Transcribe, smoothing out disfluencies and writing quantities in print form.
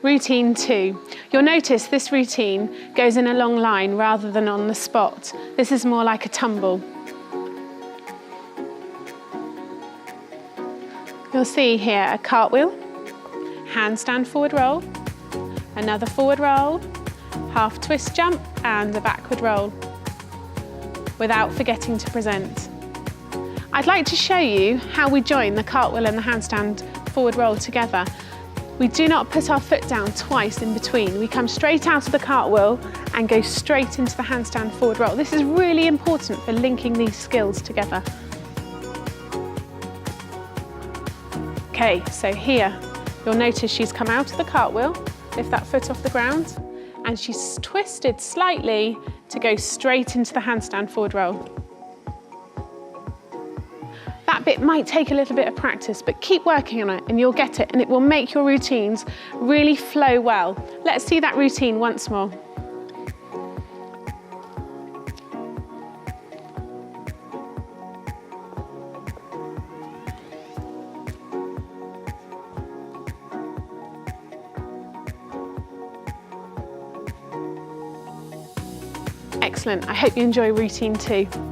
Routine 2. You'll notice this routine goes in a long line rather than on the spot. This is more like a tumble. You'll see here a cartwheel, handstand forward roll, another forward roll, half twist jump and a backward roll, without forgetting to present. I'd like to show you how we join the cartwheel and the handstand forward roll together. We do not put our foot down twice in between. We come straight out of the cartwheel and go straight into the handstand forward roll. This is really important for linking these skills together. Okay, so here, you'll notice she's come out of the cartwheel, lift that foot off the ground, and she's twisted slightly to go straight into the handstand forward roll. That bit might take a little bit of practice, but keep working on it and you'll get it, and it will make your routines really flow well. Let's see that routine once more. Excellent, I hope you enjoy routine 2.